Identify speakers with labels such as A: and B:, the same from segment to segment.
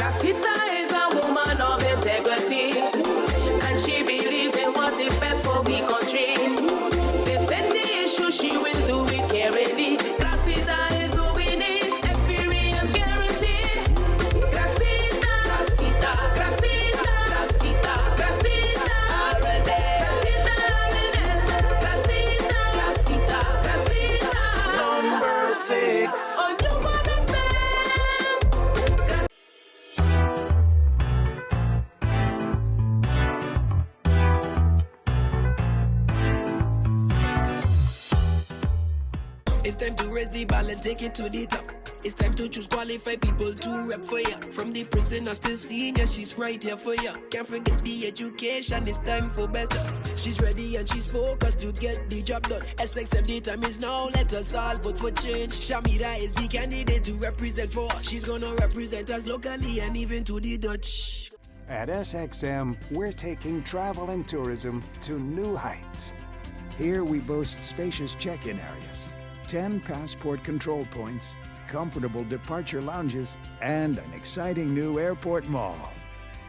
A: Casita is a woman of integrity, and she believes in what is best for the country. Facing the issue, she will do it carefully. Casita is who we need, experience guaranteed. Casita, Casita, Casita, Casita, Casita, already. Casita, Casita, Casita. Number 6. On you understand.
B: It's time to raise the bar, let's take it to the top. It's time to choose qualified people to rep for ya. From the prisoners to senior, she's right here for ya. Can't forget the education, it's time for better. She's ready and she's focused to get the job done. SXM, the time is now, let us all vote for change. Shamira is the candidate to represent for us. She's gonna represent us locally and even to the Dutch.
C: At SXM, we're taking travel and tourism to new heights. Here we boast spacious check-in areas, 10 passport control points, comfortable departure lounges, and an exciting new airport mall.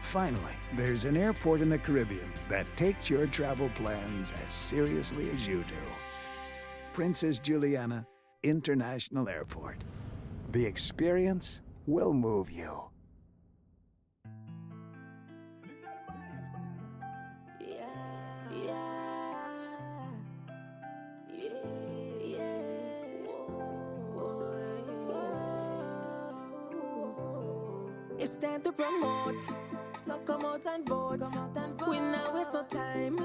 C: Finally, there's an airport in the Caribbean that takes your travel plans as seriously as you do. Princess Juliana International Airport. The experience will move you.
D: It's time to promote, so come out and vote. We not waste no time,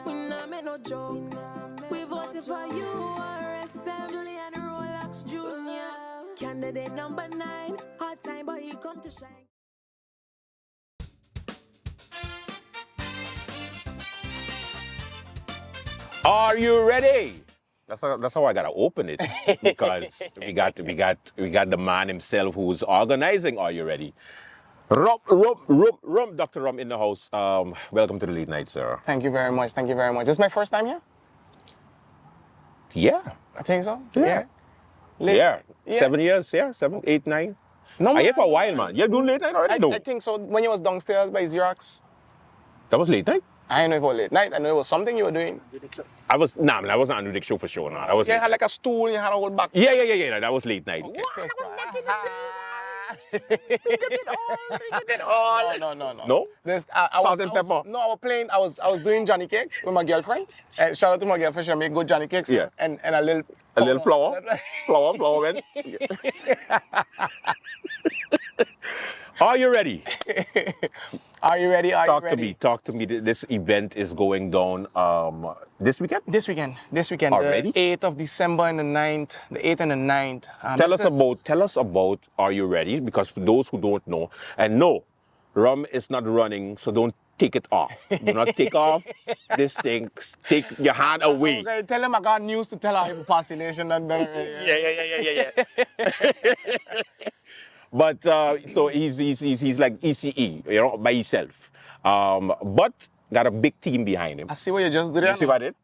D: we not make no joke. We voted for you, RSM, Julian Rolex Jr. Candidate number 9, hard time but he come to shine.
E: Are you ready? That's how I gotta open it, because we got the man himself who's organizing. Are you ready? Dr. Rum in the house. Welcome to the late night, sir.
F: Thank you very much. Thank you very much. This is my first time here?
E: Yeah.
F: I think so.
E: Yeah.
F: Yeah.
E: 7 years. Yeah. 7, 8, 9.
F: No,
E: I here for a while, man. You're doing late night already, though.
F: I think so. When you was downstairs by Xerox.
E: That was late night?
F: I didn't know it was late night. I know it was something you were doing.
E: I wasn't on the show for sure. No. I was.
F: You had like a stool, you had a whole back.
E: Yeah. That was late night.
F: Okay, so we did it all. No?
E: Salt and pepper.
F: No, I was playing. I was doing Johnny cakes with my girlfriend. And shout out to my girlfriend. She make good Johnny cakes.
E: Yeah.
F: And a little
E: flour. flour, man. Are you ready?
F: Are you ready?
E: Talk to me. This event is going down this weekend?
F: This weekend.
E: Already?
F: The 8th of December and the 9th. The 8th and the 9th.
E: Tell us about Are You Ready? Because for those who don't know, and no, Rum is not running, so don't take it off. Do not take off this thing. Take your hand away.
F: Okay, tell him I got news to tell our population.
E: Yeah. But so he's like ECE, by himself. But got a big team behind him.
F: I see what you just did. You
E: see what I did?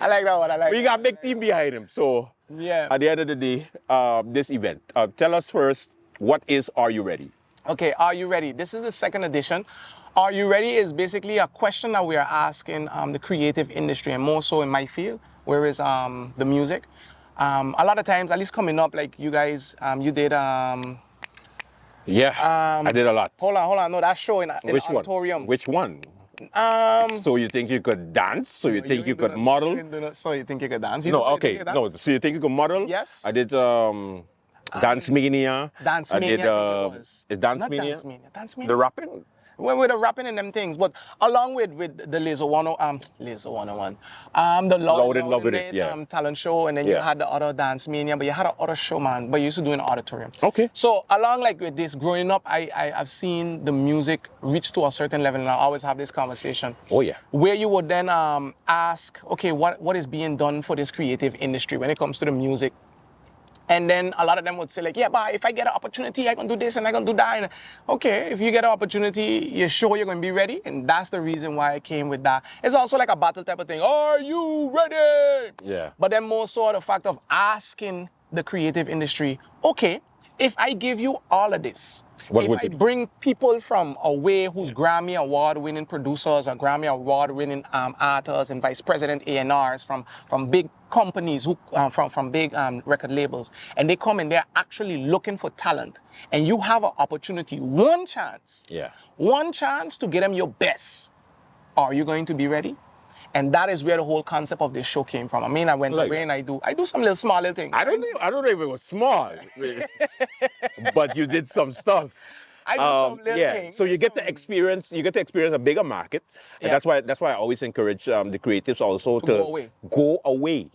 F: I like that one.
E: We got a big team behind him. So
F: yeah.
E: At the end of the day, this event. Tell us first, what is Are You Ready?
F: Okay, Are You Ready? This is the second edition. Are You Ready is basically a question that we are asking the creative industry, and more so in my field, where is the music. A lot of times, at least coming up, like you guys, you did...
E: yeah, I did a lot.
F: Hold on, no, that show in the auditorium.
E: Which one? So you think you could dance? So you think you could model?
F: So you think you could dance?
E: No, okay, no. So you think you could model?
F: Yes.
E: I did Dance Mania.
F: Dance
E: I
F: Mania.
E: did. Is Dance
F: Not
E: Mania?
F: Dance Mania. Dance Mania.
E: The rapping.
F: With the rapping and them things, but along with the Laser 101, the Loud and Love with it, yeah. Talent show, and then you had the other Dance Mania, but you had an other show, man, but you used to do in the auditorium.
E: Okay.
F: So along like with this, growing up, I've seen the music reach to a certain level, and I always have this conversation.
E: Oh yeah.
F: Where you would then ask, okay, what is being done for this creative industry when it comes to the music? And then a lot of them would say like, yeah, but if I get an opportunity, I can do this and I can do that. And okay, if you get an opportunity, you're sure you're going to be ready. And that's the reason why I came with that. It's also like a battle type of thing. Are you ready?
E: Yeah.
F: But then more so the fact of asking the creative industry, okay, if I give you all of this,
E: What
F: if
E: would
F: I
E: it-
F: bring people from away who's Grammy award-winning producers or Grammy award-winning artists and vice president A&Rs from big companies, who from big record labels, and they come and they're actually looking for talent, and you have an opportunity, one chance to get them your best, are you going to be ready? And that is where the whole concept of this show came from. I mean, I went
E: Like
F: away and I do some little small little things.
E: I don't know if it was small, but you did some stuff.
F: I do some little
E: yeah.
F: things.
E: So you get to experience a bigger market, and
F: Yeah.
E: that's why I always encourage the creatives also to
F: go away.
E: go away,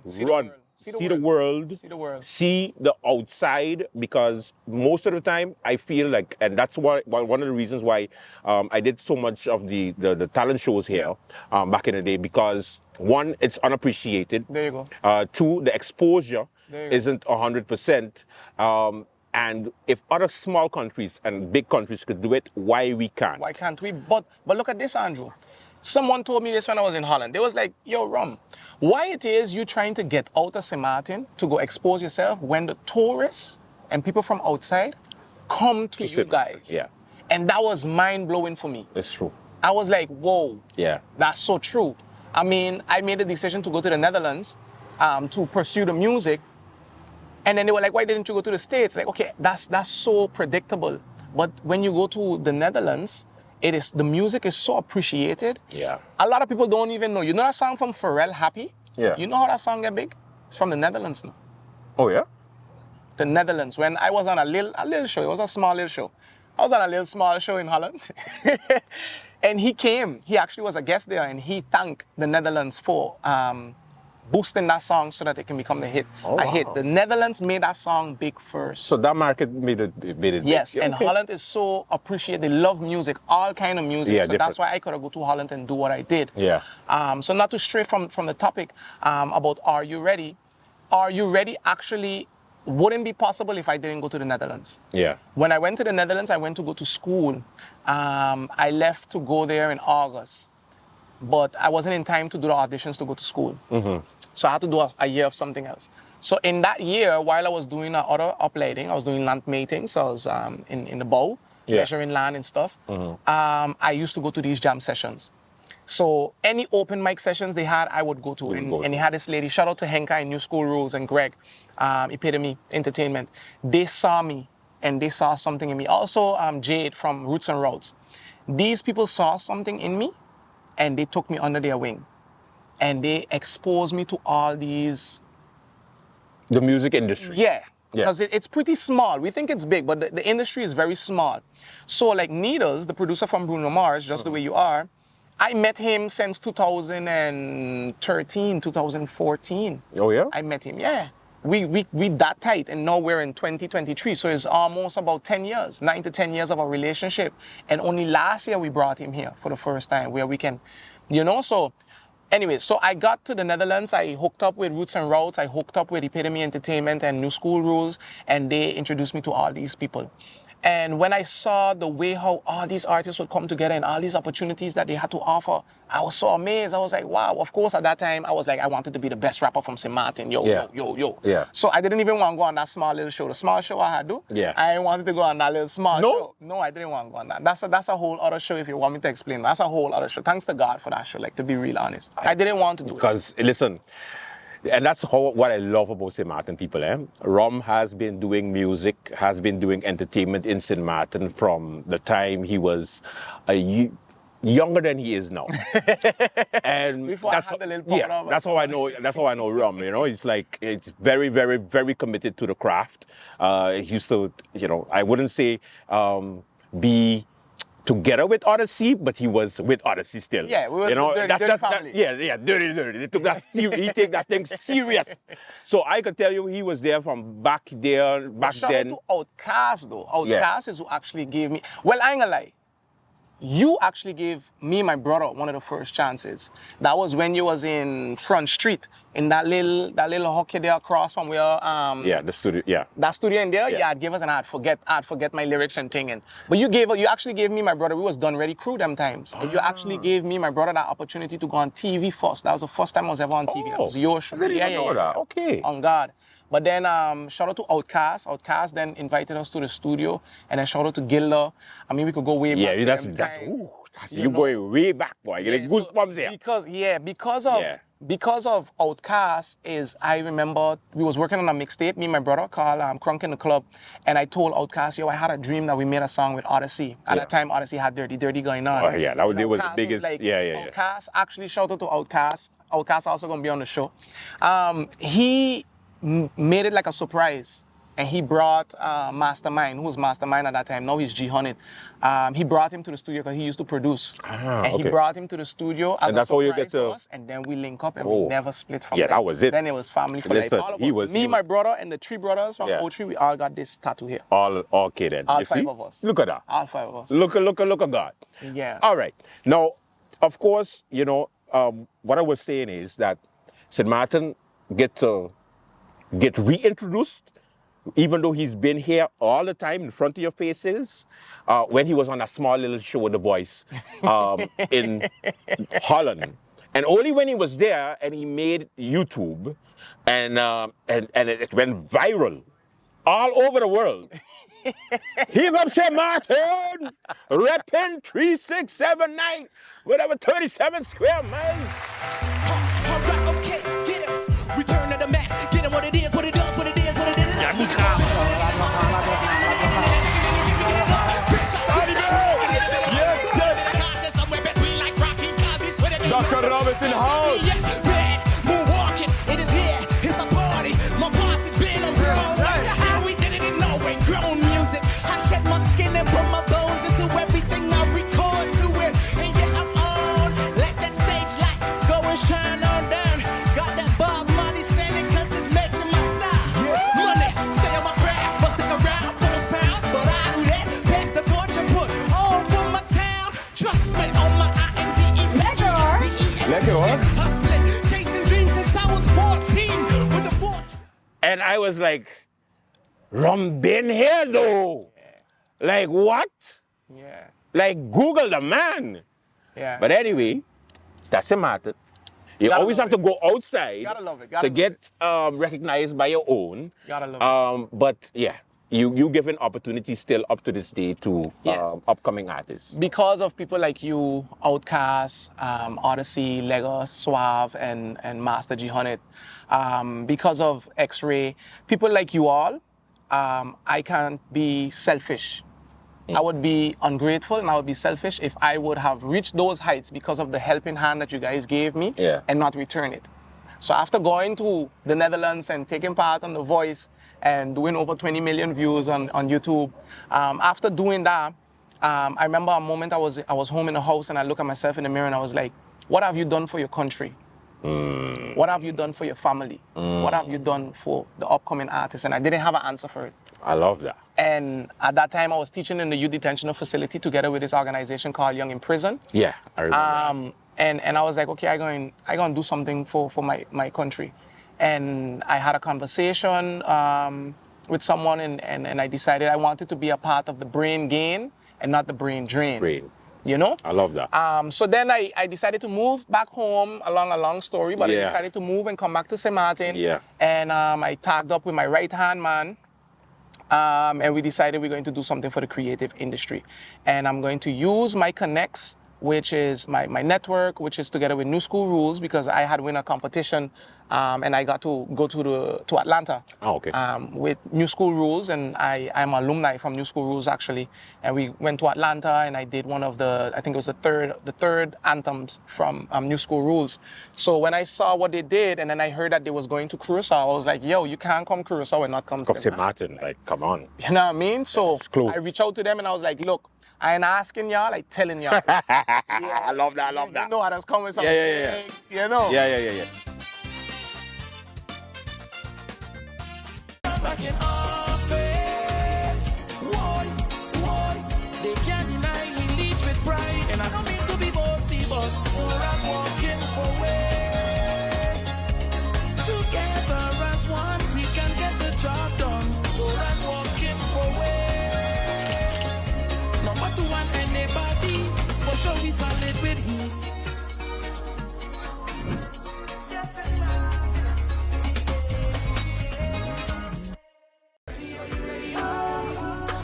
F: See
E: run,
F: the world.
E: see the world, see the outside, because most of the time I feel like, and that's why one of the reasons why I did so much of the talent shows here back in the day, because one, it's unappreciated.
F: There you go.
E: Two, the exposure
F: There you go.
E: isn't 100%. And if other small countries and big countries could do it, why we can't?
F: Why can't we? But look at this, Andrew. Someone told me this when I was in Holland. They was like, yo, Rum, why it is you trying to get out of St. Martin to go expose yourself when the tourists and people from outside come to you
E: St. Martin,
F: guys?
E: yeah.
F: And that was mind-blowing for me.
E: It's true.
F: I was like, whoa.
E: Yeah.
F: That's so true. I mean, I made a decision to go to the Netherlands to pursue the music. And then they were like, why didn't you go to the States? Like, okay, that's so predictable. But when you go to the Netherlands, the music is so appreciated.
E: Yeah.
F: A lot of people don't even know. You know that song from Pharrell, Happy?
E: Yeah.
F: You know how that song get big? It's from the Netherlands now.
E: Oh, yeah?
F: The Netherlands. When I was on a little show, it was a small little show. I was on a little small show in Holland. And he came. He actually was a guest there, and he thanked the Netherlands for boosting that song so that it can become a hit. The Netherlands made that song big first.
E: So that market made it big.
F: Yes,
E: Yeah,
F: and
E: okay.
F: Holland is so appreciated. They love music, all kind of music.
E: Yeah,
F: so
E: different.
F: that's why I could have go to Holland and do what I did.
E: Yeah.
F: So not to stray from the topic about Are You Ready? Are You Ready actually wouldn't be possible if I didn't go to the Netherlands.
E: Yeah.
F: When I went to the Netherlands, I went to go to school. I left to go there in August, but I wasn't in time to do the auditions to go to school. Mm-hmm. So I had to do a year of something else. So in that year, while I was doing other uplading, I was doing land mating, so I was in the bow, measuring land and stuff. Mm-hmm. I used to go to these jam sessions. So any open mic sessions they had, I would go to. And they had this lady, shout out to Henka and New School Rules and Greg, Epitome Entertainment. They saw me and they saw something in me. Also Jade from Roots and Routes. These people saw something in me and they took me under their wing. And they exposed me to all these...
E: The music industry.
F: Yeah, because it's pretty small. We think it's big, but the industry is very small. So like Needles, the producer from Bruno Mars, Just the Way You Are, I met him since 2013, 2014.
E: Oh, yeah?
F: I met him, yeah. We that tight, and now we're in 2023, so it's almost about 10 years, 9 to 10 years of a relationship. And only last year we brought him here for the first time, where we can, so... Anyway, so I got to the Netherlands, I hooked up with Roots and Routes, I hooked up with Epitome Entertainment and New School Rules, and they introduced me to all these people. And when I saw the way how all these artists would come together and all these opportunities that they had to offer, I was so amazed. I was like, wow. Of course, at that time, I was like, I wanted to be the best rapper from St. Martin. Yo.
E: Yeah.
F: So I didn't even want to go on that small little show. The small show I had to.
E: Yeah.
F: I wanted to go on that little small show. No, I didn't want to go on that. That's a whole other show if you want me to explain. That's a whole other show. Thanks to God for that show, like, to be real honest. I didn't want to do it.
E: Because, listen, and that's what I love about St. Martin people. Rom has been doing music, has been doing entertainment in St. Martin from the time he was younger than he is now. And
F: Before I had the little powder,
E: that's how I know. That's how I know Rom. It's like it's very, very, very committed to the craft. He used to, I wouldn't say be together with Odyssey, but he was with Odyssey still.
F: Yeah, we were dirty family.
E: Dirty. They took that he take that thing serious. So I could tell you he was there from back then.
F: Shout out to Outkast though. Outkast is who actually gave me. Well, I ain't gonna lie. you actually gave me, my brother, one of the first chances. That was when you was in Front Street, in that little hockey there across from where
E: Yeah, the studio. Yeah.
F: that studio in there.
E: Yeah.
F: Yeah, I'd give us and I'd forget my lyrics and thing. But you actually gave me, my brother. We was Done Ready Crew them times. And you actually gave me, my brother, that opportunity to go on TV first. That was the first time I was ever on TV. That was your show.
E: I didn't even know that. Okay.
F: On God. But then shout out to Outkast. Outkast then invited us to the studio, and then shout out to Gilda. I mean, we could go way back.
E: Yeah, that's you going way back, boy. Getting goosebumps here.
F: Because of Outkast is, I remember we was working on a mixtape, me and my brother called Crunk in the Club, and I told Outkast, yo, I had a dream that we made a song with Odyssey. At that time, Odyssey had Dirty going on.
E: Oh yeah, that was the biggest.
F: Like,
E: yeah.
F: Outkast, actually shout out to Outkast. Outkast also gonna be on the show. He made it like a surprise. And he brought Mastermind, who was Mastermind at that time. Now he's G-Hunted. He brought him to the studio because he used to produce. He brought him to the studio as a surprise to us. And then we link up and we never split from there.
E: Yeah, that was it.
F: Then it was family for life. All of us. Me, my brother, and the 3 brothers from O3, we all got this tattoo here.
E: All okay then.
F: All 5 of us.
E: Look at that.
F: All 5 of us.
E: Look at God.
F: Yeah.
E: All right. Now, of course, you know, what I was saying is that St. Martin get reintroduced, even though he's been here all the time in front of your faces, when he was on a small little show with The Voice in Holland. And only when he was there and he made YouTube and it went viral all over the world. Here comes St. Martin, repping 3679, whatever, 37 square miles.
B: All right, okay, get him. Return to the mat. Get him what it is, what it does, what it is, what it is.
E: Dr. Roberts in the house.
B: Moonwalking, it is here, it's a party. My boss has been around. And we did it in Norway, grown music. I shed my skin and put my bones into everything I record to it. And yeah, I'm on, let that stage light go and shine on down. Got that Bob Marley singing cause it's matching my style. Money, stay on my craft, but stick around for those pounds. But I do that, pass the torch and put all for my town. Trust me on my I-N-D-E. Hustling, chasing dreams since I was 14 with the fortune.
E: And I was like, Rum been here though. Like what?
F: Yeah.
E: Like Google the man.
F: Yeah.
E: But anyway, that's a matter. You always have to go outside to get recognized by your own.
F: Gotta love it.
E: But yeah, you given opportunities still up to this day to upcoming artists.
F: Because of people like you, Outkast, Odyssey, Lego, Suave, and Master G-Hunted, because of X-Ray, people like you all, I can't be selfish. I would be ungrateful and I would be selfish if I would have reached those heights because of the helping hand that you guys gave me and not return it. So after going to the Netherlands and taking part on The Voice and doing over 20 million views on YouTube, after doing that, I remember a moment I was home in the house and I looked at myself in the mirror and I was like, what have you done for your country? What have you done for your family? What have you done for the upcoming artists? And I didn't have an answer for it.
E: I love that.
F: And at that time, I was teaching in the youth detention facility together with this organization called Young in Prison.
E: Yeah, I remember that.
F: And I was like, okay, I'm going to do something for my country. And I had a conversation with someone and I decided I wanted to be a part of the brain gain and not the brain drain. You know?
E: I love that.
F: So then I decided to move back home, along a long story, but I decided to move and come back to St. Martin.
E: Yeah.
F: And I tagged up with my right-hand man. And we decided we're going to do something for the creative industry. And I'm going to use my connects, which is my network, which is together with New School Rules, because I had won a competition and I got to go to Atlanta with New School Rules, and I'm an alumni from New School Rules actually. And we went to Atlanta and I did one of the, I think it was the third anthems from New School Rules. So when I saw what they did and then I heard that they was going to Curacao, I was like, yo, you can't come Curacao and not come
E: St. Martin. Like, come on.
F: You know what I mean? So
E: yeah,
F: I reached out to them and I was like, look, I ain't asking y'all, like telling y'all.
E: I love that.
F: You know how that's coming.
E: Yeah.
F: You know?
E: Yeah.
B: Back in office, why? They can't deny he leads with pride. job done. Go and walk in for way. No matter what anybody, for sure we solid with heat.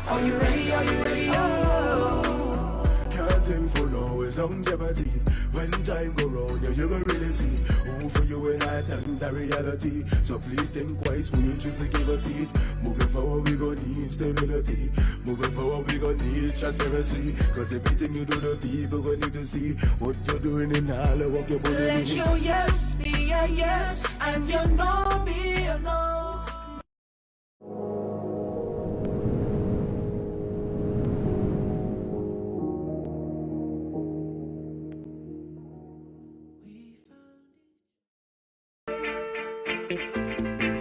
G: Are you ready? Are you ready? Oh. Can't think for now is longevity. When time go round, you gonna really see who for you in hard times the reality. So please think twice when you choose to give a seat. Moving forward, we gonna need stability. Moving forward, we gonna need transparency. Cause everything you do, the people gonna need to see what you're doing in all the work you're putting in.
B: Let your yes be a yes, and your no be a no.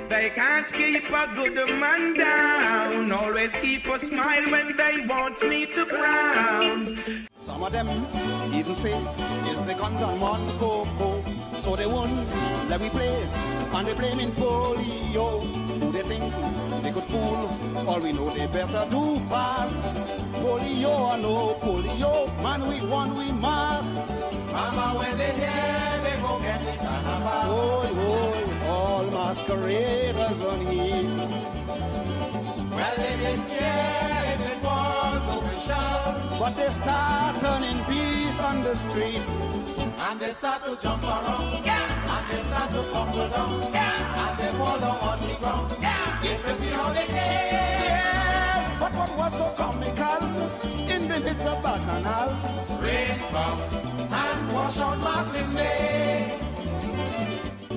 H: They can't keep a good man down. Always keep a smile when they want me to frown.
I: Some of them even say, is the guns on one coco. So they won't let me play, and they blaming polio. Who they think they could fool? All we know they better do fast. Polio or no polio, man we won, we must. Mama when they hear, they go get the carnival. Oh, all masqueraders on heat. Well, they didn't care if it was official, but they start turning peace on the street. And they start to jump around, yeah. And they start to tumble down, yeah. And they fall on the ground, yeah. If you see how they came, yeah. But what was so comical in the midst of Bacchanal? Rain comes and wash out Martin Bay.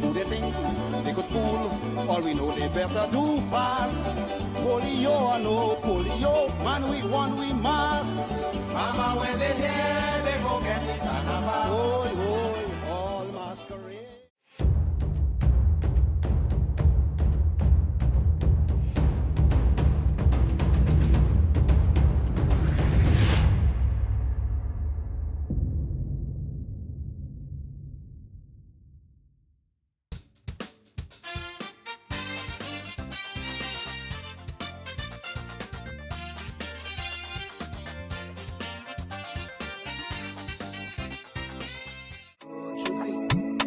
I: Who they think they could fool? All we know they better do fast. Polio or no polio, man we won, we must. Mama when they hear, they go get the carnival. Oh, all masquerade.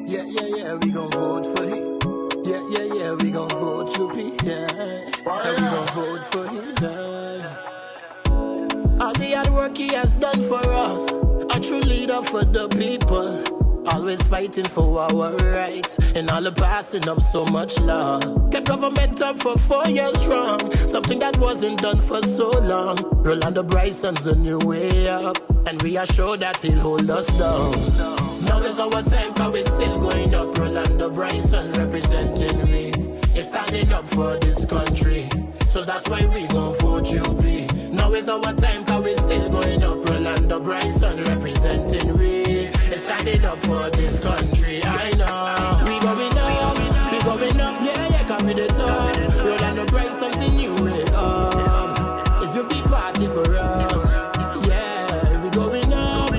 G: Yeah, we gon' vote for him. Yeah, we gon' vote Chupi. Yeah, we gon' vote for him. All the hard work he has done for us, a true leader for the people. Always fighting for our rights, and all the passing up so much love. Kept government up for 4 years strong, something that wasn't done for so long. Rolando Bryson's the new way up, and we are sure that he'll hold us down. Now is our time, cause we're still going up. Rolando Bryson representing we is standing up for this country. So that's why we gon' vote UP. Now is our time, cause we're still going up. Rolando Bryson representing we is standing up for this country. I know we going up, yeah, cause we the top. Rolando Bryson's the new way up. It's a big party for us. Yeah, we going up,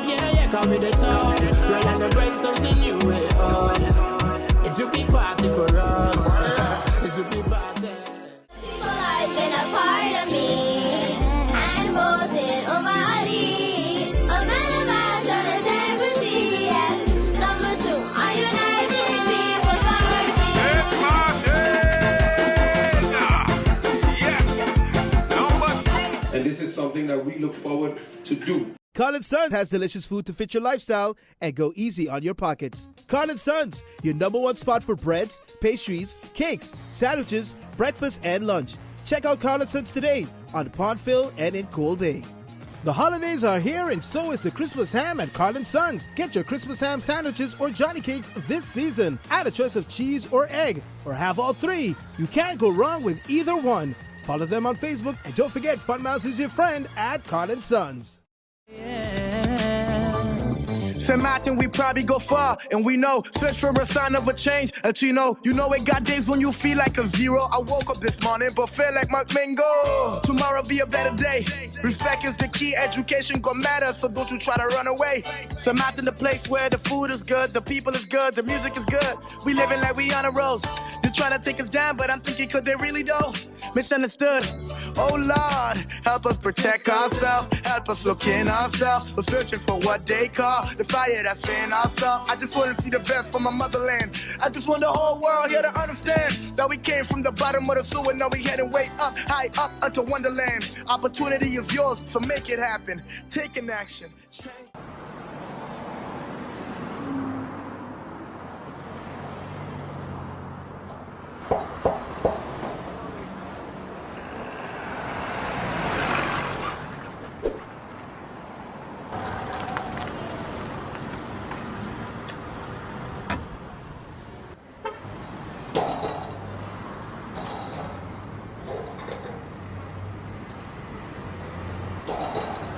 G: yeah, cause we the top. Rolando Bryson's the new way up. It's a big party for us. It's a big party.
J: People has been a part of me and voted on my lead. A man of action and integrity, yes. Number 2, a united people party.
K: And this is something that we look forward to do.
L: Carl & Sons has delicious food to fit your lifestyle and go easy on your pockets. Carl & Sons, your #1 spot for breads, pastries, cakes, sandwiches, breakfast, and lunch. Check out Carl & Sons today on Pondville and in Coal Bay. The holidays are here and so is the Christmas ham at Carl & Sons. Get your Christmas ham sandwiches or Johnny cakes this season. Add a choice of cheese or egg, or have all three. You can't go wrong with either one. Follow them on Facebook, and don't forget Fun Mouse is your friend at Carl & Sons.
M: St. Martin, we probably go far, and we know, search for a sign of a change, a chino. You know it got days when you feel like a zero. I woke up this morning, but feel like Mark Mingo. Tomorrow be a better day. Respect is the key, education gon' matter, so don't you try to run away. St. Martin, the place where the food is good, the people is good, the music is good. We living like we on a road. The trying to take us down, but I'm thinking, could they really though? Misunderstood. Oh Lord, help us protect ourselves, help us look in ourselves. We're searching for what they call the fire that's in ourselves. I just want to see the best for my motherland. I just want the whole world here to understand that we came from the bottom of the sewer, now we heading way up, high up unto Wonderland. Opportunity is yours, so make it happen. Take an action.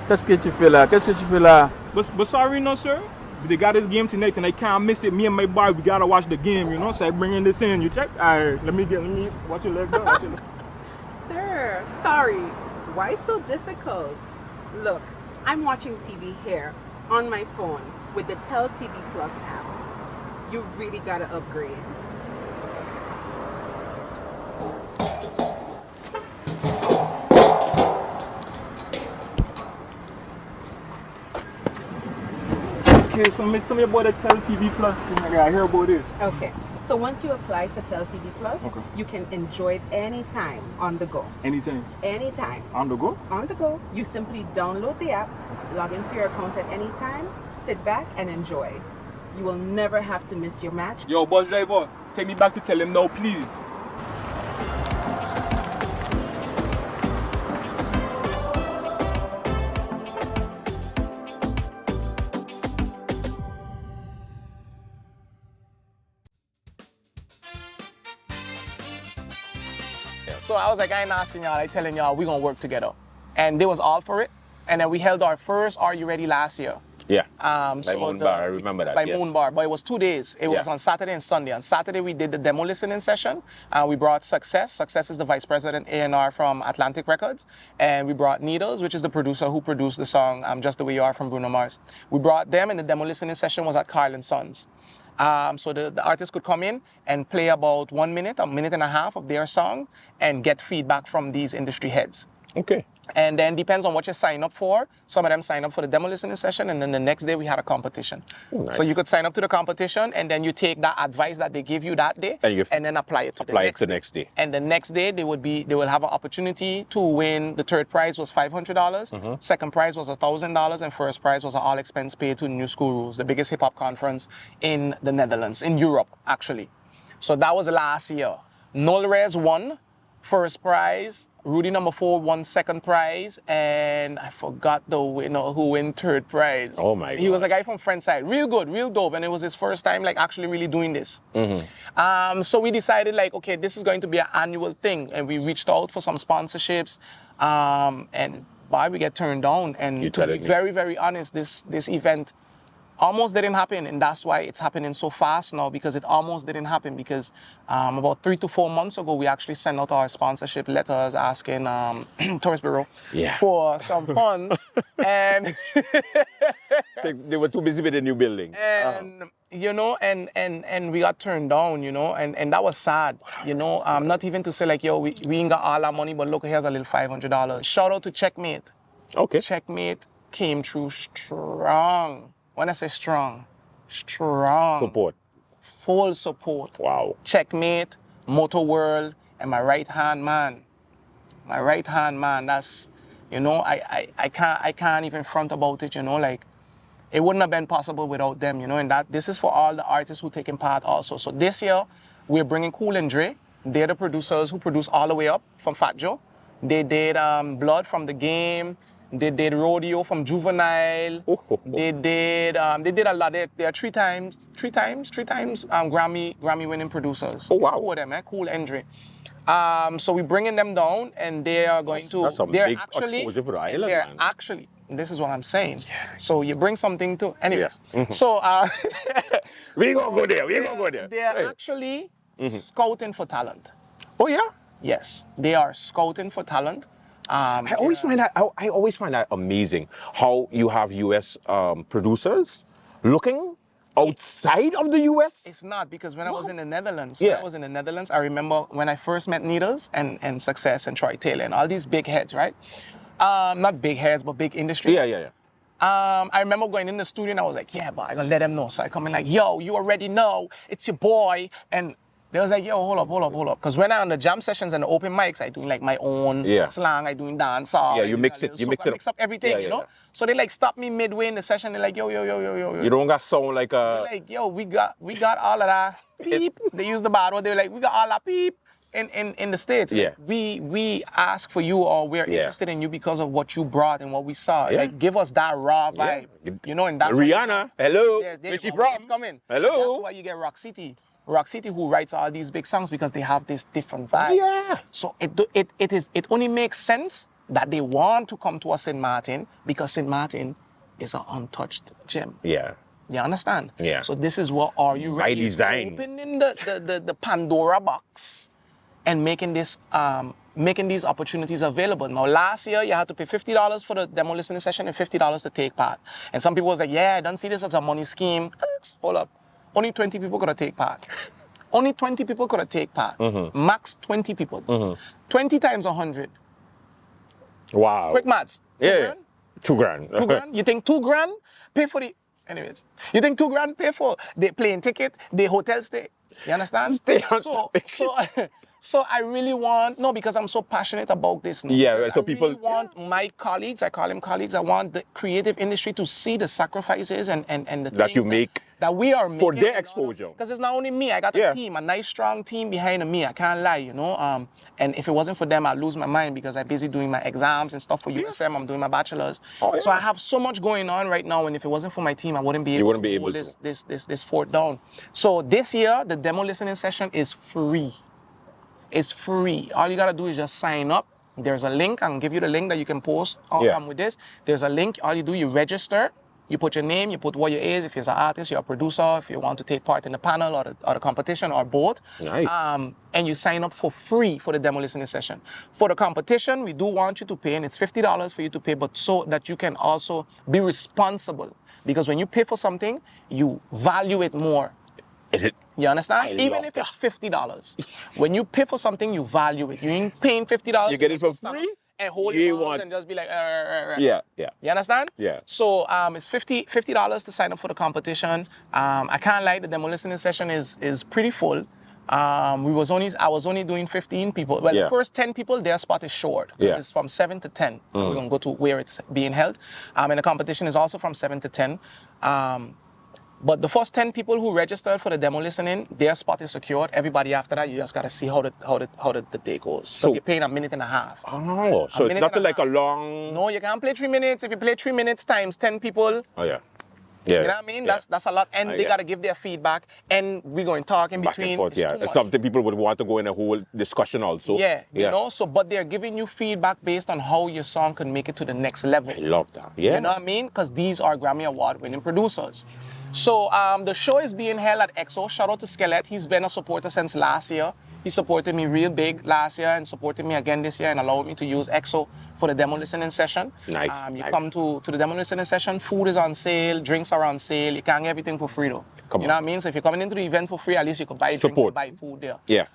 N: Qu'est-ce que tu fais là? Qu'est-ce que tu fais là? But sorry, no sir. They got this game tonight and I can't miss it. Me and my boy, we gotta watch the game, you know. So I bringing this in. You check? Alright, let me watch your leg. Watch your leg.
O: Sir, sorry. Why so difficult? Look, I'm watching TV here on my phone with the Tel TV Plus app. You really gotta upgrade.
N: Okay, so miss, tell me about the Tel TV Plus. I hear about this.
O: Okay, so once you apply for Tel TV Plus, you can enjoy it anytime on the go.
N: Anytime?
O: Anytime.
N: On the go?
O: On the go. You simply download the app, log into your account at any time, sit back and enjoy. You will never have to miss your match.
N: Yo, bus driver, take me back to tell him now, please.
F: So I was like, I ain't asking y'all, I telling y'all, we gonna work together. And they was all for it. And then we held our first Are You Ready last year.
E: Yeah.
F: By
E: Moon Bar, I remember that.
F: By
E: yes.
F: Moon Bar, but it was 2 days. It was on Saturday and Sunday. On Saturday, we did the demo listening session. We brought Success. Success is the vice president A&R from Atlantic Records. And we brought Needles, which is the producer who produced the song Just the Way You Are from Bruno Mars. We brought them, and the demo listening session was at Carl & Sons. So the artist could come in and play about 1 minute, a minute and a half of their song and get feedback from these industry heads.
E: Okay.
F: And then depends on what you sign up for. Some of them sign up for the demo listening session, and then the next day we had a competition.
E: Ooh, nice.
F: So you could sign up to the competition, and then you take that advice that they give you that day, and then apply it to the next day. And the next day they will have an opportunity to win. The third prize was $500, second prize was $1,000, and first prize was an all expense paid to New School Rules, the biggest hip hop conference in the Netherlands, in Europe actually. So that was last year. Nolrez won first prize. Rudy number 4 won second prize, and I forgot the winner who won third prize.
E: Oh my God.
F: He was a guy from Friendside. Real good, real dope, and it was his first time like actually really doing this. So we decided like, okay, this is going to be an annual thing, and we reached out for some sponsorships, and why we get turned down. And to be very, very honest, this event almost didn't happen, and that's why it's happening so fast now, because it almost didn't happen, because about 3 to 4 months ago we actually sent out our sponsorship letters asking Tourist Bureau for some funds, and
E: they were too busy with the new building.
F: And you know, and we got turned down, you know, and that was sad, you know. Not even to say like, yo, we ain't got all our money, but look, here's a little $500. Shout out to Checkmate.
E: Okay.
F: Checkmate came through strong. When I say strong, strong.
E: Support.
F: Full support.
E: Wow.
F: Checkmate, Motor World, and my right-hand man. My right-hand man, that's, you know, I can't even front about it, you know, like, it wouldn't have been possible without them, you know, and that this is for all the artists who taking part also. So this year, we're bringing Cool and Dre. They're the producers who produce all the way up from Fat Joe. They did Blood from The Game. They did Rodeo from Juvenile. They did a lot. They are three times Grammy winning producers.
E: Oh wow.
F: There's 2 of them, Cool and Dre. So we're bringing them down, and they are going to.
E: That's a big exposure for the island,
F: they're
E: man.
F: actually. This is what I'm saying. So you bring something to. Anyways, so
E: we gonna go there. We gonna go there.
F: They are actually scouting for talent.
E: Oh yeah.
F: Yes, they are scouting for talent.
E: I always find that amazing how you have U.S. producers looking outside of the US?
F: It's not, because when I was in the Netherlands,
E: Yeah.
F: I remember when I first met Needles and Success and Troy Taylor and all these big heads, right? Not big heads, but big industry.
E: Yeah.
F: I remember going in the studio and I was like, yeah, but I'm gonna let them know. So I come in like, yo, you already know, it's your boy. And they was like, yo, hold up. Because when I'm on the jam sessions and the open mics, I doing like my own slang, I doing dance.
E: Yeah, you mix it. You mix it up.
F: I mix up everything, you know? So they like stop me midway in the session. They're like, yo.
E: You don't got sound like a...
F: They're like, yo, we got all of that beep. They use the bad word. They're like, we got all that beep. In the States,
E: yeah.
F: Like, we ask for you, or we're interested in you because of what you brought and what we saw. Yeah. Like, give us that raw vibe, you know. And that's
E: Rihanna, hello,
F: where she
E: from?
F: Coming.
E: Hello.
F: That's why you get Rock City, who writes all these big songs, because they have this different vibe.
E: Yeah.
F: So it only makes sense that they want to come to us St. Martin, because St. Martin is an untouched gem.
E: Yeah.
F: You understand?
E: Yeah.
F: So this is what Are You Ready?
E: By design.
F: Opening the Pandora box and making these opportunities available. Now, last year, you had to pay $50 for the demo listening session and $50 to take part. And some people was like, yeah, I don't see this as a money scheme. Hold up. Only 20 people could have take part. Only 20 people could have take part.
E: Mm-hmm.
F: Max 20 people.
E: Mm-hmm.
F: 20 times 100.
E: Wow.
F: Quick maths.
E: Yeah. $2,000.
F: $2,000? You think $2,000? Pay for the... Anyways. You think $2,000? Pay for the plane ticket, the hotel stay. You understand?
E: Stay on
F: So I really want, because I'm so passionate about this now.
E: Yeah, so
F: I
E: people
F: really want my colleagues, I call them colleagues, I want the creative industry to see the sacrifices and the
E: that
F: things
E: you make
F: that we are making
E: for their exposure.
F: Because it's not only me, I got a team, a nice strong team behind me, I can't lie, you know. And if it wasn't for them, I'd lose my mind, because I'm busy doing my exams and stuff for USM, I'm doing my bachelor's. So I have so much going on right now, and if it wasn't for my team, I wouldn't be able to hold this fort down. So this year, the demo listening session is free. It's free. All you gotta do is just sign up. There's a link. I'll give you the link that you can post with this. There's a link. All you do, you register. You put your name, you put what you is, if you're an artist, you're a producer, if you want to take part in the panel or the competition or both.
E: Nice.
F: And you sign up for free for the demo listening session. For the competition, we do want you to pay, and it's $50 for you to pay, but so that you can also be responsible. Because when you pay for something, you value it more. You understand? Even if it's $50. When you pay for something, you value it. You ain't paying $50.
E: You get it for free?
F: And hold your arms and just be like,
E: Yeah.
F: You understand?
E: Yeah.
F: So it's $50 to sign up for the competition. I can't lie, the demo listening session is pretty full. I was only doing 15 people. Well, the first 10 people, their spot is short. Because it's from 7 to 10. We're going to go to where it's being held. And the competition is also from 7 to 10. But the first 10 people who registered for the demo listening, their spot is secured. Everybody after that, you just gotta see how the day goes. So you're paying a minute and a half.
E: Oh, so it's not like a long...
F: No, you can't play 3 minutes. If you play 3 minutes times 10 people...
E: Oh, yeah.
F: You know what I mean? That's a lot. And they gotta give their feedback. And we're going to talk in between.
E: Back and forth, Something people would want to go in a whole discussion also.
F: Yeah, you know? So, but they're giving you feedback based on how your song can make it to the next level.
E: I love that. Yeah.
F: You know what I mean? Because these are Grammy Award winning producers. So the show is being held at EXO. Shout out to Skelet. He's been a supporter since last year. He supported me real big last year and supported me again this year and allowed me to use EXO for the demo listening session.
E: Nice.
F: You come to the demo listening session, food is on sale, drinks are on sale. You can't get everything for free though. You know what I mean? So if you're coming into the event for free, at least you could buy drinks and buy food there.
E: Yeah.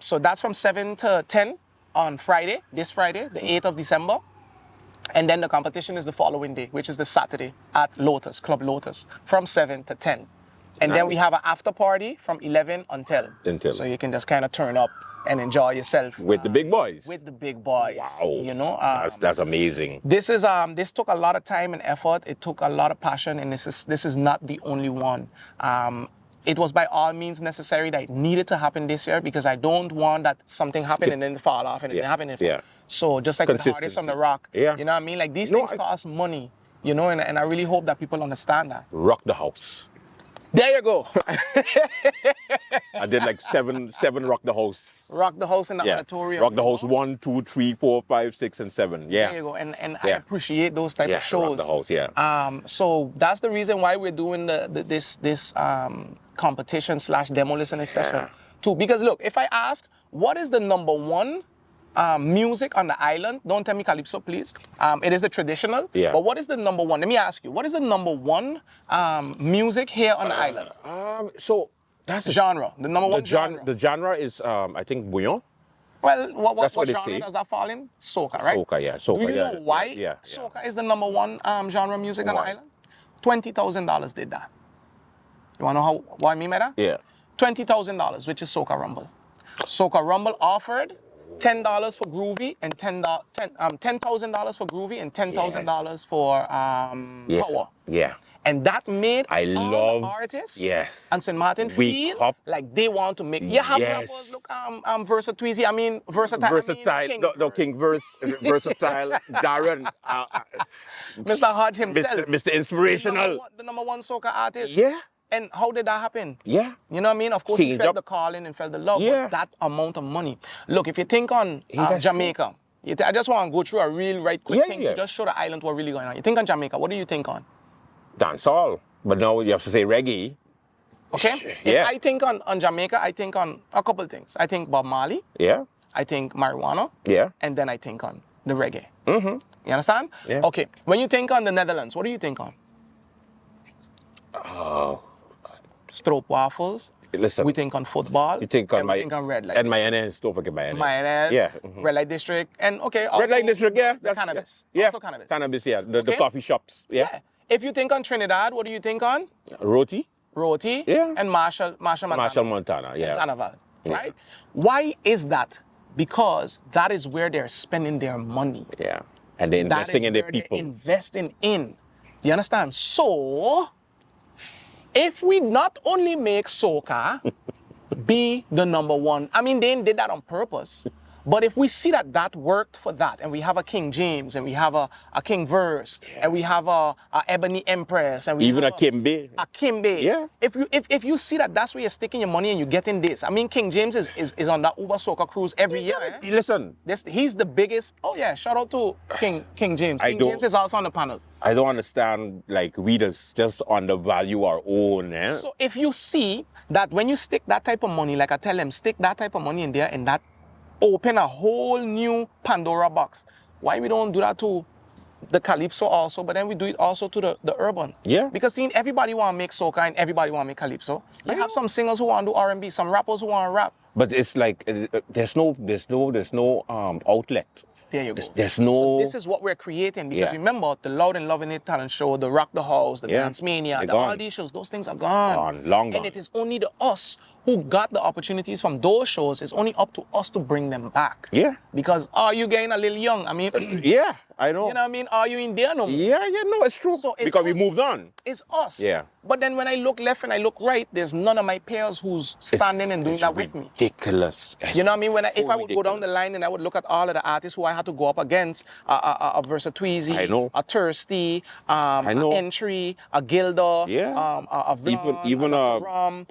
F: So that's from 7 to 10 on Friday, this Friday, the 8th of December. And then the competition is the following day, which is the Saturday at Lotus, Club Lotus, from 7 to 10. And then we have an after party from 11 until. So you can just kind of turn up and enjoy yourself.
E: With the big boys?
F: With the big boys.
E: Wow.
F: You know?
E: That's amazing.
F: This took a lot of time and effort. It took a lot of passion, and this is not the only one. It was by all means necessary that it needed to happen this year, because I don't want that something happen and then fall off and it didn't happen. So just like with the artists on the rock, you know what I mean? Like these things cost money, you know, and I really hope that people understand that.
E: Rock the house.
F: There you go.
E: I did like seven Rock the House.
F: Rock the House in the auditorium.
E: Rock the House 1, 2, 3, 4, 5, 6, and 7. Yeah.
F: There you go. And I appreciate those type of shows.
E: Rock the House,
F: so that's the reason why we're doing this competition / demo listening session too. Because look, if I ask, what is the number one music on the island, don't tell me calypso, please. It is the traditional.
E: Yeah.
F: But what is the number one? Let me ask you. What is the number one music here on the island?
E: So that's
F: genre. The number one genre.
E: The genre is I think bouillon.
F: Well, what
E: That's what they
F: genre
E: say.
F: does that fall in? Soca, right?
E: Soca, yeah. Soca,
F: Do you
E: yeah,
F: know why
E: yeah.
F: soca is the number one genre of music on the
E: Why?
F: island? $20,000 did that. You want to know what I mean by that?
E: Yeah.
F: $20,000, which is Soca Rumble. Soca Rumble offered $10 for Groovy and $10,000 for Groovy and $10,000 for Power.
E: Yeah.
F: And that made
E: I
F: all
E: love
F: the artists
E: Yes.
F: and St. Martin
E: Wake
F: feel
E: up.
F: like they want to make. You have
E: Yes.
F: rappers, look, Versatile, I mean, Versatile.
E: Versatile, King Versatile, Darren,
F: Mr. Hodge himself.
E: Mr. Inspirational.
F: The number one soca artist.
E: Yeah.
F: And how did that happen?
E: Yeah.
F: You know what I mean? Of course, he
E: Change
F: felt
E: up.
F: the calling and felt the love,
E: Yeah.
F: but that amount of money. Look, if you think on
E: that's
F: Jamaica, I just want to go through a real right quick
E: Yeah,
F: thing
E: yeah.
F: to just show the island what really going on. You think on Jamaica, what do you think on?
E: Dancehall. But now you have to say reggae.
F: Okay?
E: Yeah.
F: If I think on Jamaica, I think on a couple things. I think Bob Marley.
E: Yeah.
F: I think marijuana.
E: Yeah.
F: And then I think on the reggae.
E: Mm-hmm.
F: You understand?
E: Yeah.
F: Okay. When you think on the Netherlands, what do you think on?
E: Oh.
F: Stroopwafels.
E: Listen.
F: We think on football.
E: You think on
F: and we think on red light.
E: And mayonnaise. Don't forget mayonnaise.
F: Mayonnaise.
E: Yeah. Mhm.
F: Red light district. And okay. Also
E: Red light district, yeah.
F: The cannabis.
E: Yeah.
F: Also cannabis.
E: Cannabis, yeah. The
F: Okay.
E: coffee shops. Yeah.
F: If you think on Trinidad, what do you think on?
E: Roti.
F: Roti.
E: Yeah.
F: And Marshall Montana.
E: Marshall Montana, yeah.
F: Carnival.
E: Yeah.
F: Right? Why is that? Because that is where they're spending their money.
E: Yeah. And they're investing in their people.
F: They're investing in. You understand? So, if we not only make soca be the number one, I mean, they did that on purpose. But if we see that that worked for that, and we have a King James, and we have a King Verse, and we have a Ebony Empress, and we
E: Even
F: have
E: a Kimbe.
F: a Kimbe.
E: Yeah.
F: If you see that that's where you're sticking your money and you're getting this. I mean, King James is on that Uber Soca cruise every year. Eh?
E: Listen.
F: He's the biggest. Oh yeah, shout out to King James.
E: I
F: King
E: don't-
F: James is also on the panel.
E: I don't understand, like, we just undervalue our own, eh?
F: So if you see that when you stick that type of money, like I tell them, stick that type of money in there and that open a whole new Pandora box. Why we don't do that to the Calypso also, but then we do it also to the urban?
E: Yeah.
F: Because seeing everybody want to make soca and everybody want to make Calypso. You have some singers who want to do R&B, some rappers who want to rap.
E: But it's like there's no outlet.
F: There you go.
E: There's no.
F: So this is what we're creating because
E: Yeah.
F: remember the Loud and Loving It talent show, the Rock the House, the
E: Yeah.
F: Dance Mania,
E: They're
F: all
E: gone.
F: these shows, those things are gone.
E: Gone, long
F: And
E: gone.
F: it is only the us who got the opportunities from those shows. It's only up to us to bring them back.
E: Yeah.
F: Because are you getting a little young? I mean,
E: Yeah, I know.
F: you know what I mean? Are you in there no more?
E: Yeah, no, it's true.
F: So it's
E: because we
F: us.
E: moved on.
F: It's us.
E: Yeah.
F: But then when I look left and I look right, there's none of my peers who's standing and doing
E: It's
F: that with me.
E: ridiculous.
F: You know what I mean? If
E: so
F: I would go down the line and I would look at all of the artists who I had to go up against, a Versatweezy,
E: I know.
F: a Thirsty,
E: I know.
F: a Entry, a Gilda,
E: Yeah.
F: a Vlon,
E: Even
F: a Rum.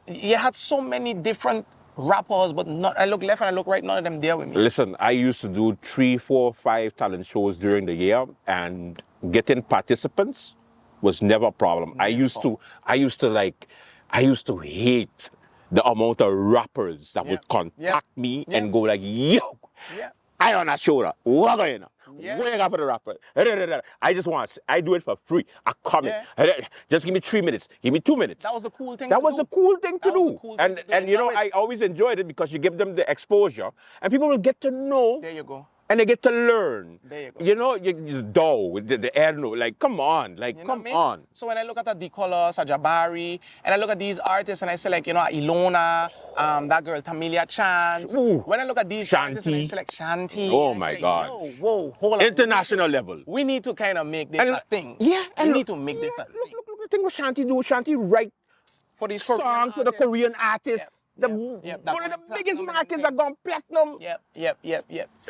F: You had so many different rappers, but not. I look left and I look right, none of them there with me.
E: Listen, I used to do 3, 4, 5 talent shows during the year, and getting participants was never a problem. I used to hate the amount of rappers that would contact me and go like, yo, I on that shoulder. What going on? Where you got for the rapper? I do it for free. I comment. Just give me 3 minutes. Give me 2 minutes.
F: That was the cool thing.
E: That was a cool thing to do. And you know, I always enjoyed it because you give them the exposure and people will get to know.
F: There you go.
E: And they get to learn.
F: There you go.
E: You know, you dough, the air note. Like, come on. Like,
F: You know
E: come
F: what I mean?
E: on.
F: So when I look at the D-Colors, a Jabari, and I look at these artists and I say like, you know, Ilona, that girl Tamilia Chance.
E: Ooh.
F: When I look at these artists and I say like Shanti.
E: Oh
F: and I
E: my
F: say, like,
E: God.
F: Yo, whoa, hold on.
E: International level.
F: We need to kind of make this
E: And-
F: a thing.
E: Yeah.
F: We need to make this a thing.
E: Look the thing what Shanti do. Shanti write
F: For these
E: songs for the Korean artists. One of the biggest markets are gone platinum.
F: Yep.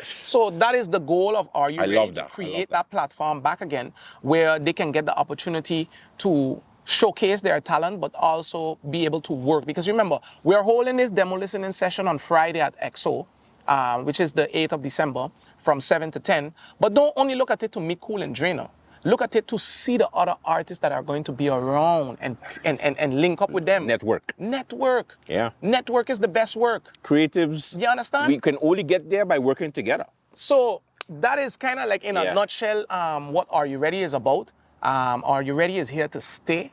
F: So that is the goal of Are You
E: I
F: Ready
E: love
F: to
E: that. I
F: create
E: love
F: that platform back again where they can get the opportunity to showcase their talent but also be able to work. Because remember, we're holding this demo listening session on Friday at XO, which is the 8th of December from 7 to 10. But don't only look at it to meet Cool and Drainer. look at it to see the other artists that are going to be around and link up with them.
E: Network. Yeah.
F: Network is the best work.
E: Creatives.
F: You understand?
E: We can only get there by working together.
F: So that is kind of like in a nutshell what Are You Ready is about. Are You Ready is here to stay.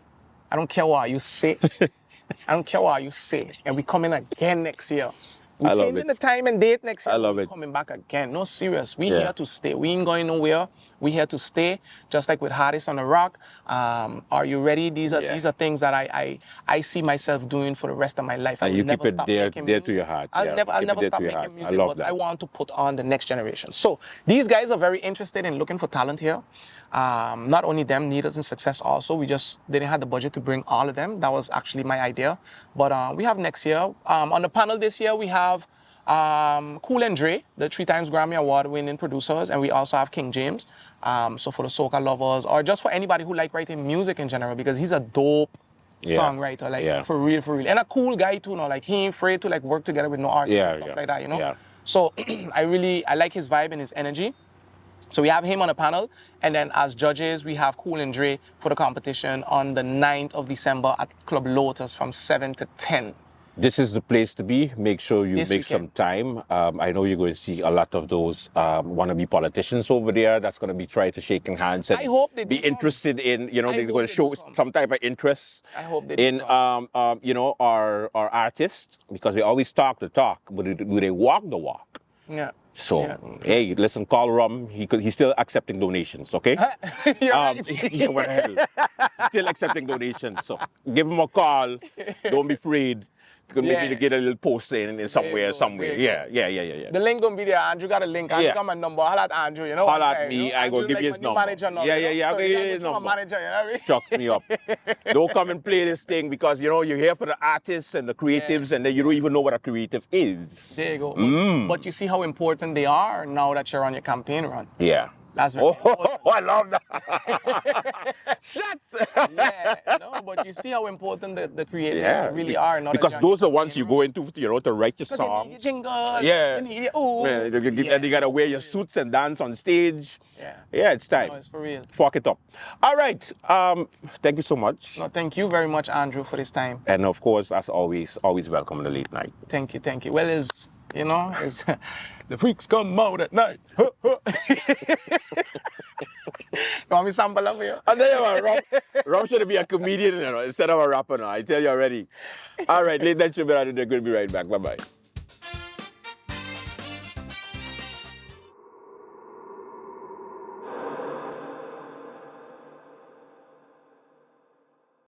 F: I don't care what you say. I don't care what you say. And we coming again next year. We're changing the time and date next year. We're coming back again. No, serious. We here to stay. We ain't going nowhere. We here to stay. Just like with Hardest on the Rock. Are You Ready? These are things that I see myself doing for the rest of my life.
E: And you keep it there to your heart.
F: I'll never stop making music, but I want to put on the next generation. So these guys are very interested in looking for talent here. Not only them, Needles and Success also. We just didn't have the budget to bring all of them. That was actually my idea. But we have next year. On the panel this year, we have Cool and Dre, the 3-time Grammy Award winning producers, and we also have King James. So for the soca lovers, or just for anybody who like writing music in general, because he's a dope songwriter, like for real, and a cool guy too. Like he ain't afraid to like work together with no artists and stuff like that, you know. Yeah. So I like his vibe and his energy. So we have him on the panel, and then as judges, we have Cool and Dre for the competition on the 9th of December at Club Lotus from 7 to 10.
E: This is the place to be. Make sure you make some time. I know you're going to see a lot of those wannabe politicians over there that's going to be trying to shaking hands and
F: I hope they
E: be interested in, you know, they're going to show some type of interest in, you know, our artists, because they always talk the talk, but do they walk the walk?
F: Yeah.
E: So, hey, listen, call Rum. He's still accepting donations, okay? Yeah, what the hell? Still accepting donations. So, give him a call. Don't be afraid. Maybe to get a little post in somewhere. Yeah.
F: The link gonna be there. Andrew got a link. Andrew got my number. Holla at Andrew, you know.
E: Holla at me. I gonna give you his number. Yeah. I'll give you his number.
F: Manager, you know what I mean?
E: Shucks me up. Don't come and play this thing, because, you know, you're here for the artists and the creatives, and then you don't even know what a creative is.
F: There you go. But you see how important they are now that you're on your campaign run.
E: Yeah.
F: That's very important.
E: I love that. Shots.
F: No, but you see how important the creators really are. Not
E: because those are ones you go into, you know, to write your song.
F: You need your jingle.
E: Yeah.
F: You need your,
E: and you got to wear your suits and dance on stage. Yeah, it's time.
F: No, it's for real.
E: Fuck it up. All right. Thank you so much.
F: No, thank you very much, Andrew, for this time.
E: And of course, as always welcome in the late night.
F: Thank you. Well, you know, the freaks come out at night. You want me to sample up here?
E: I tell you what, Rob should be a comedian, you know, instead of a rapper now. I tell you already. All right, late night show, they're going to be right back. Bye-bye.